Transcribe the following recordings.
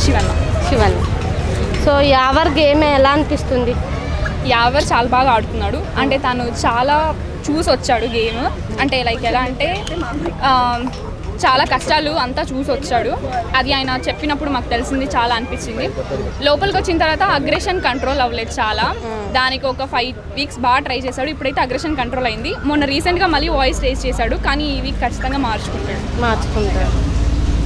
Shivanna. So Yawar game ఎలా అనిపిస్తుంది? యావర్ చాలా బాగా ఆడుతున్నాడు. అంటే తను చాలా చూసి వచ్చాడు గేమ్. అంటే లైక్ ఎలా అంటే చాలా కష్టాలు అంతా చూసి వచ్చాడు. అది ఆయన చెప్పినప్పుడు మాకు తెలిసింది, చాలా అనిపించింది. లోపలికి వచ్చిన తర్వాత అగ్రెషన్ కంట్రోల్ అవ్వలేదు చాలా. దానికి ఒక 5 వీక్స్ బాగా ట్రై చేశాడు. ఇప్పుడైతే అగ్రెషన్ కంట్రోల్ అయింది. మొన్న రీసెంట్గా మళ్ళీ వాయిస్ రేస్ చేశాడు. కానీ ఈ వీక్ ఖచ్చితంగా మార్చుకుంటాడు.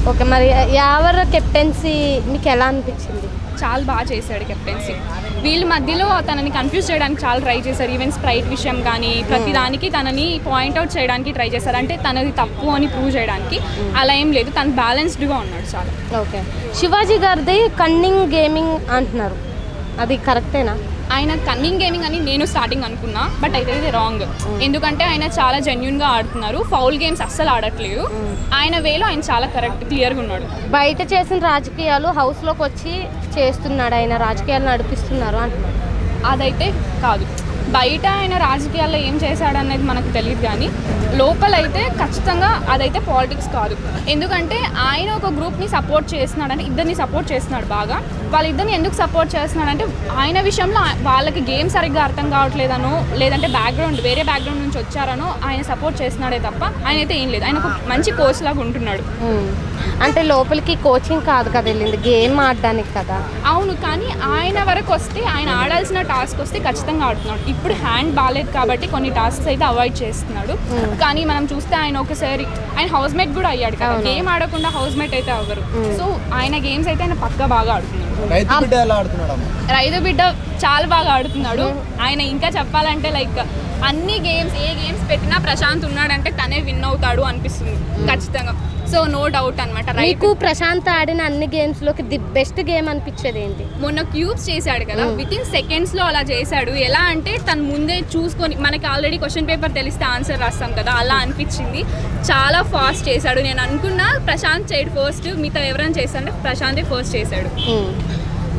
ఓకే, మరి యావర్ కెప్టెన్సీ మీకు ఎలా అనిపించింది? చాలా బాగా చేశాడు కెప్టెన్సీ. వీళ్ళ మధ్యలో తనని కన్ఫ్యూజ్ చేయడానికి చాలా ట్రై చేశారు. ఈవెన్ స్ప్రైట్ విషయం కానీ ప్రతిదానికి తనని పాయింట్అవుట్ చేయడానికి ట్రై చేశారు. అంటే తనది తప్పు అని ప్రూవ్ చేయడానికి. అలా ఏం లేదు, తను బ్యాలెన్స్డ్గా ఉన్నాడు చాలా. ఓకే, శివాజీ గారిది కన్నింగ్ గేమింగ్ అంటున్నారు, అది కరెక్టేనా? ఆయన కన్నింగ్ గేమింగ్ అని నేను స్టార్టింగ్ అనుకున్నా, బట్ అయితే ఇది రాంగ్. ఎందుకంటే ఆయన చాలా జెన్యున్గా ఆడుతున్నారు. ఫౌల్ గేమ్స్ అస్సలు ఆడట్లేదు. ఆయన వేలో ఆయన చాలా కరెక్ట్, క్లియర్గా ఉన్నాడు. బయట చేసిన రాజకీయాలు హౌస్లోకి వచ్చి చేస్తున్నాడు, ఆయన రాజకీయాలు నడిపిస్తున్నారు అంటున్నారు. అదైతే కాదు. బయట ఆయన రాజకీయాల్లో ఏం చేశాడు అనేది మనకు తెలియదు, కానీ లోపలైతే ఖచ్చితంగా అదైతే పాలిటిక్స్ కాదు. ఎందుకంటే ఆయన ఒక గ్రూప్ని సపోర్ట్ చేస్తున్నాడంటే, ఇద్దరిని సపోర్ట్ చేస్తున్నాడు బాగా. వాళ్ళిద్దరిని ఎందుకు సపోర్ట్ చేస్తున్నాడంటే ఆయన విషయంలో వాళ్ళకి గేమ్ సరిగ్గా అర్థం కావట్లేదనో, లేదంటే వేరే బ్యాక్గ్రౌండ్ నుంచి వచ్చారనో ఆయన సపోర్ట్ చేస్తున్నాడే తప్ప ఆయన అయితే ఏం లేదు. ఆయన ఒక మంచి కోచ్ లాగా ఉంటున్నాడు. అంటే లోపలికి కోచింగ్ కాదు కదా వెళ్ళింది, గేమ్ ఆడడానికి కదా. అవును, కానీ ఆయన వరకు వస్తే, ఆయన ఆడాల్సిన టాస్క్ వస్తే ఖచ్చితంగా ఆడుతున్నాడు. ఇప్పుడు హ్యాండ్ బాగాలేదు కాబట్టి కొన్ని టాస్క్స్ అయితే అవాయిడ్ చేస్తున్నాడు. కానీ మనం చూస్తే ఆయన ఒకసారి ఆయన హౌస్ మేట్ కూడా అయ్యాడు కదా. గేమ్ ఆడకుండా హౌస్ మేట్ అయితే అవ్వరు. సో ఆయన గేమ్స్ అయితే ఆయన పక్కా బాగా ఆడుతున్నాడు. రైతు బిడ్డ చాలా బాగా ఆడుతున్నాడు. ఆయన ఇంకా చెప్పాలంటే లైక్ అన్ని గేమ్స్, ఏ గేమ్స్ పెట్టినా ప్రశాంత్ ఉన్నాడంటే తనే విన్ అవుతాడు అనిపిస్తుంది ఖచ్చితంగా. సో నో డౌట్ అనమాట. రైతు ప్రశాంత్ ఆడిన అన్ని గేమ్స్ లోకి ది బెస్ట్ గేమ్ అనిపించేది ఏంటి? మొన్న క్యూబ్స్ చేశాడు కదా, విత్ ఇన్ సెకండ్స్ లో అలా చేశాడు. ఎలా అంటే తను ముందే చూసుకొని, మనకి ఆల్రెడీ క్వశ్చన్ పేపర్ తెలిస్తే ఆన్సర్ రాస్తాం కదా, అలా అనిపించింది. చాలా ఫాస్ట్ చేశాడు. నేను అనుకున్నా ప్రశాంత్ చేయడు ఫస్ట్, మిగతా ఎవరైనా చేస్తారంటే ప్రశాంతే ఫస్ట్ చేశాడు.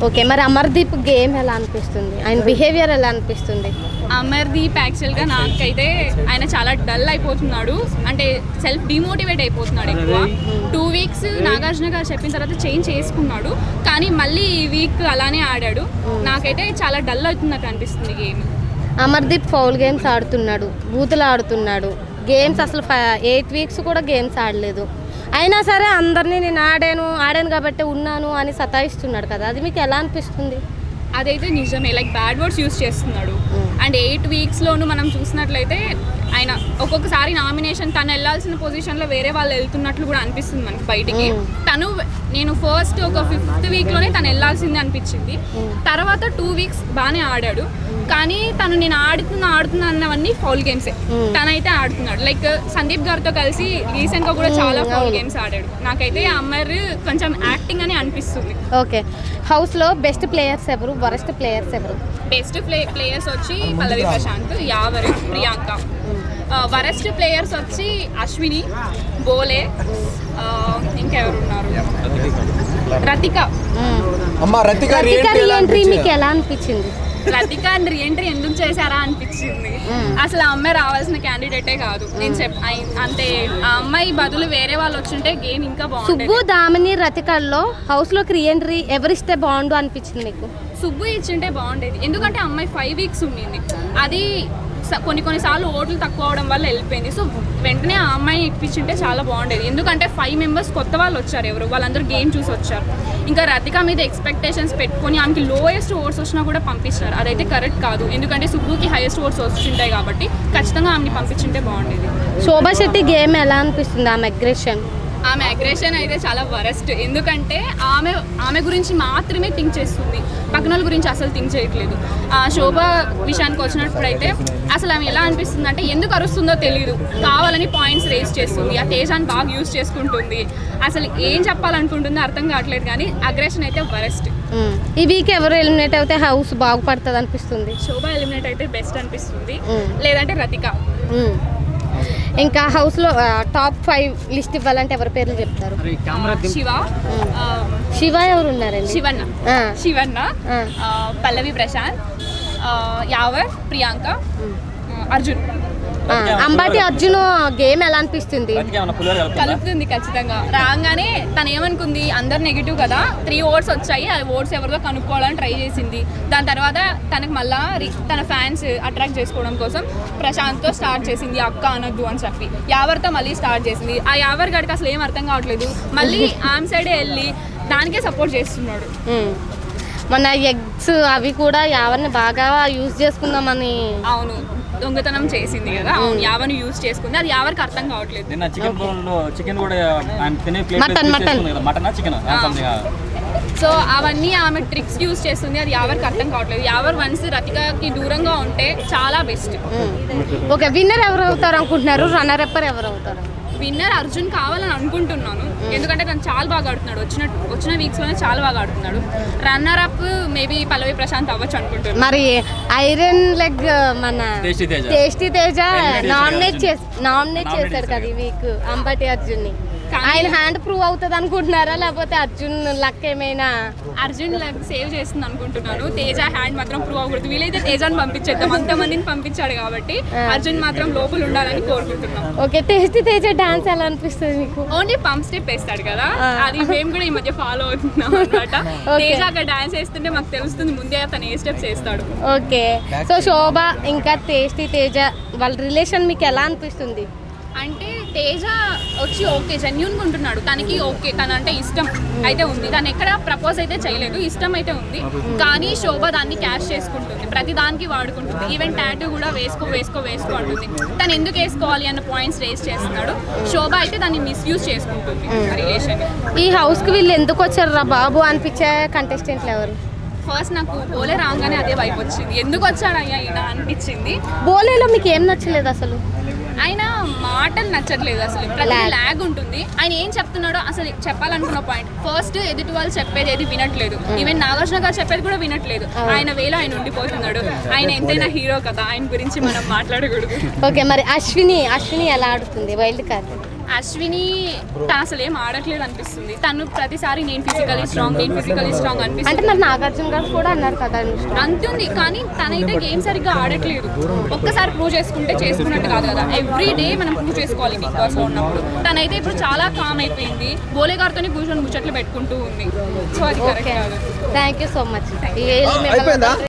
ఓకే, మరి అమర్దీప్ గేమ్ ఎలా అనిపిస్తుంది? ఆయన బిహేవియర్ ఎలా అనిపిస్తుంది? అమర్దీప్ యాక్చువల్గా నాకైతే ఆయన చాలా డల్ అయిపోతున్నాడు. అంటే సెల్ఫ్ డిమోటివేట్ అయిపోతున్నాడు ఎక్కువ. 2 వీక్స్ నాగార్జున గారు చెప్పిన తర్వాత చేంజ్ చేసుకున్నాడు, కానీ మళ్ళీ ఈ వీక్ అలానే ఆడాడు. నాకైతే చాలా డల్ అవుతున్నట్టు అనిపిస్తుంది గేమ్. అమర్దీప్ ఫౌల్ గేమ్స్ ఆడుతున్నాడు, బూతులు ఆడుతున్నాడు. గేమ్స్ అసలు 8 వీక్స్ కూడా గేమ్స్ ఆడలేదు. అయినా సరే అందరినీ నేను ఆడాను కాబట్టి ఉన్నాను అని సతాయిస్తున్నాడు కదా, అది మీకు ఎలా అనిపిస్తుంది? అదైతే నిజమే, లైక్ బ్యాడ్ వర్డ్స్ యూస్ చేస్తున్నాడు. అండ్ 8 వీక్స్లోనూ మనం చూసినట్లయితే ఆయన ఒక్కొక్కసారి నామినేషన్ తను వెళ్ళాల్సిన పొజిషన్లో వేరే వాళ్ళు వెళ్తున్నట్లు కూడా అనిపిస్తుంది మనకి బయటికి. నేను ఫస్ట్ ఒక 5th వీక్లోనే తను వెళ్ళాల్సిందే అనిపించింది. తర్వాత 2 వీక్స్ బాగానే ఆడాడు, కానీ నేను ఆడుతున్నా అన్నవన్నీ ఫౌల్ గేమ్సే. తనైతే ఆడుతున్నాడు. లైక్ సందీప్ గారితో కలిసి రీసెంట్గా కూడా చాలా ఫౌల్ గేమ్స్ ఆడాడు. నాకైతే అమర్ కొంచెం యాక్టింగ్ అని అనిపిస్తుంది. ఓకే, హౌస్లో బెస్ట్ ప్లేయర్స్ ఎవరు, వరస్ట్ ప్లేయర్స్ ఎవరు? బెస్ట్ ప్లేయర్స్ వచ్చి పల్లవి ప్రశాంత్, యావర్, ప్రియాంక. వరస్ట్ ప్లేయర్స్ వచ్చి అశ్విని, బోలే, ఇంకెవరు ఉన్నారు, రతిక. రీఎంట్రీ మీకు ఎలా అనిపించింది? రతిక రీఎంట్రీ ఎందుకు చేశారా అనిపించింది. అసలు ఆ అమ్మాయి రావాల్సిన క్యాండిడేటే కాదు. అంటే ఆ అమ్మాయి బదులు వేరే వాళ్ళు వచ్చుంటే గేమ్ ఇంకా బాగుంది. సుబ్బు, దామిని, రతికల్లో హౌస్లోకి రీఎంట్రీ ఎవరిస్తే బాగుండు అనిపించింది మీకు? సుబ్బు ఇచ్చింటే బాగుండేది. ఎందుకంటే అమ్మాయి 5 వీక్స్ ఉండింది. అది కొన్నిసార్లు ఓట్లు తక్కువ అవడం వల్ల వెళ్ళిపోయింది. సో వెంటనే ఆ అమ్మాయిని ఇప్పించింటే చాలా బాగుండేది. ఎందుకంటే 5 మెంబర్స్ కొత్త వాళ్ళు వచ్చారు, ఎవరు వాళ్ళందరూ గేమ్ చూసి వచ్చారు. ఇంకా రతిక మీద ఎక్స్పెక్టేషన్స్ పెట్టుకొని ఆమెకి లోయెస్ట్ ఓట్స్ వచ్చినా కూడా పంపించారు. అదైతే కరెక్ట్ కాదు. ఎందుకంటే సుబ్బుకి హైయెస్ట్ ఓట్స్ వచ్చింటాయి కాబట్టి ఖచ్చితంగా ఆమెని పంపించింటే బాగుండేది. శోభా శెట్టి గేమ్ ఎలా అనిపిస్తుంది? ఆమె అగ్రెషన్ అయితే చాలా వరస్ట్. ఎందుకంటే ఆమె గురించి మాత్రమే థింక్ చేస్తుంది, పక్కన వాళ్ళ గురించి అసలు థింక్ చేయట్లేదు. శోభ విషయానికి వచ్చినప్పుడైతే అసలు ఆమె ఎలా అనిపిస్తుంది అంటే ఎందుకు అరుస్తుందో తెలియదు, కావాలని పాయింట్స్ రేస్ చేస్తుంది, ఆ తేజాన్ని బాగా యూజ్ చేసుకుంటుంది. అసలు ఏం చెప్పాలనుకుంటుందో అర్థం కావట్లేదు, కానీ అగ్రెషన్ అయితే వరస్ట్. ఈ వీక్ ఎవరు ఎలిమినేట్ అయితే హౌస్ బాగుపడుతుంది అనిపిస్తుంది? శోభ ఎలిమినేట్ అయితే బెస్ట్ అనిపిస్తుంది, లేదంటే రతిక. ఇంకా హౌస్లో టాప్ 5 లిస్ట్ ఇవ్వాలంటే ఎవరి పేర్లు చెప్తారు? శివ ఎవరు ఉన్నారండి? శివన్న, పల్లవి ప్రశాంత్, యావర్, ప్రియాంక, అర్జున్. అంబటి అర్జున్ గేమ్ ఎలా అనిపిస్తుంది? కలుపుతుంది ఖచ్చితంగా. రాగానే తను ఏమనుకుంది, అందరు నెగిటివ్ కదా, 3 ఓట్స్ వచ్చాయి, ఆ ఓట్స్ ఎవరిదో కనుక్కోవాలని ట్రై చేసింది. దాని తర్వాత తనకు మళ్ళా తన ఫ్యాన్స్ అట్రాక్ట్ చేసుకోవడం కోసం ప్రశాంత్తో స్టార్ట్ చేసింది, అక్క అనొద్దు అని చెప్పి యావర్తో మళ్ళీ స్టార్ట్ చేసింది. ఆ యావర్ గడికి అసలు ఏం అర్థం కావట్లేదు, మళ్ళీ ఆమె సైడే వెళ్ళి దానికే సపోర్ట్ చేస్తున్నాడు. మన ఎగ్స్ అవి కూడా యావర్ని బాగా యూజ్ చేసుకుందామని. అవును, దొంగతనం చేసింది కదా, అవును యావని యూజ్ చేసుకుంది, అది ఎవరికి అర్థం కావట్లేదు. సో అవన్నీ ఆమె ట్రిక్స్ యూజ్ చేస్తుంది, అది ఎవరికి అర్థం కావట్లేదు. ఎవరు వన్స్ రతికకి దూరంగా ఉంటే చాలా బెస్ట్. ఓకే, విన్నర్ ఎవరు అవుతారు అనుకుంటున్నారు? రన్నర్ అప్ ఎవరు అవుతారు? విన్నర్ అర్జున్ కావాలని అనుకుంటున్నాను, ఎందుకంటే తను చాలా బాగా ఆడుతున్నాడు, వచ్చిన వీక్స్లోనే చాలా బాగా ఆడుతున్నాడు. రన్నర్ అప్ మేబీ పల్లవి ప్రశాంత్ అవ్వచ్చు అనుకుంటున్నాను. మరి ఐరన్ లెగ్ మన టేస్టీ తేజ నామినేట్ చేశాడు కదా ఈ వీక్ అంబటి అర్జున్ని. ఆయన హ్యాండ్ ప్రూవ్ అవుతుంది అనుకుంటున్నారా, లేకపోతే అర్జున్ లక్ ఏమైనా? అర్జున్ లక్ సేవ్ చేస్తుంది అనుకుంటున్నాను, తేజ హ్యాండ్ మాత్రం ప్రూవ్ అవ్వకూడదు. వీలైతే తేజాన్ని పంపించేద్దాం, అంతమందిని పంపించాడు కాబట్టి అర్జున్ మాత్రం లోపల ఉండాలని కోరుకుంటున్నాం. ఓకే, టేస్టీ తేజ డాన్స్ ఎలా అనిపిస్తుంది మీకు? ఓన్లీ పంప్ స్టెప్ వేస్తాడు కదా, అది మేము కూడా ఈ మధ్య ఫాలో అవుతున్నాం అనమాట. తేజ అక్కడ డాన్స్ వేస్తుంటే మాకు తెలుస్తుంది ముందే తను ఏ స్టెప్స్ వేస్తాడు. ఓకే, సో శోభ ఇంకా టేస్టీ తేజ వాళ్ళ రిలేషన్ మీకు ఎలా అనిపిస్తుంది? అంటే తేజ వచ్చి ఓకే జెన్యూన్గా ఉంటున్నాడు, తనకి ఓకే తన అంటే ఇష్టం అయితే ఉంది, తను ఎక్కడ ప్రపోజ్ అయితే చేయలేదు, ఇష్టం అయితే ఉంది. కానీ శోభ దాన్ని క్యాష్ చేసుకుంటుంది, ప్రతి దానికి వాడుకుంటుంది. ఈవెన్ టాటూ కూడా వేసుకో అంటుంది. తను ఎందుకు వేసుకోవాలి అన్న పాయింట్స్ రేస్ చేస్తున్నాడు. శోభ అయితే దాన్ని మిస్యూజ్ చేసుకుంటుంది రిలేషన్. ఈ హౌస్కి వీళ్ళు ఎందుకు వచ్చారు రా బాబు అనిపించే కంటెస్టెంట్లు ఎవరు? ఫస్ట్ నాకు బోలే రాగానే అదే వైపు వచ్చింది, ఎందుకు వచ్చాడయ్యా ఈయన అనిపించింది. బోలేలో మీకు ఏం నచ్చలేదు అసలు? ఆయన మాటలు నచ్చట్లేదు, అసలు ప్రతి ల్యాగ్ ఉంటుంది. ఆయన ఏం చెప్తున్నాడో అసలు చెప్పాలనుకున్న పాయింట్ ఫస్ట్ ఎదుటి వాళ్ళు చెప్పేది ఏది వినట్లేదు. ఈవెన్ నాగార్జున గారు చెప్పేది కూడా వినట్లేదు, ఆయన వేలో ఆయన ఉండిపోతున్నాడు. ఆయన ఎంతైనా హీరో కదా, ఆయన గురించి మనం మాట్లాడకూడదు. ఓకే, మరి అశ్విని ఎలా ఆడుతుంది వైల్డ్ కార్డ్? అశ్విని తను అసలు ఏం ఆడట్లేదు అనిపిస్తుంది. తను ప్రతిసారి నేను ఫిజికలీ స్ట్రాంగ్ అనిపిస్తుంది. అంటే మరి నాగార్జున గారు కూడా అన్నారు కదా అంతుంది, కానీ తనైతే గేమ్ సరిగ్గా ఆడట్లేదు. ఒక్కసారి ప్రూవ్ చేసుకున్నట్టు కాదు కదా, ఎవ్రీ డే మనం ప్రూవ్ చేసుకోవాలి బిగ్ బాస్ లో ఉన్నప్పుడు. తనైతే ఇప్పుడు చాలా కామ్ అయిపోయింది, బోలే గారితోనే కూర్చొని ముచ్చట్లు పెట్టుకుంటూ ఉంది. సో అది కరెక్ట్ కాదు. Thank you so much.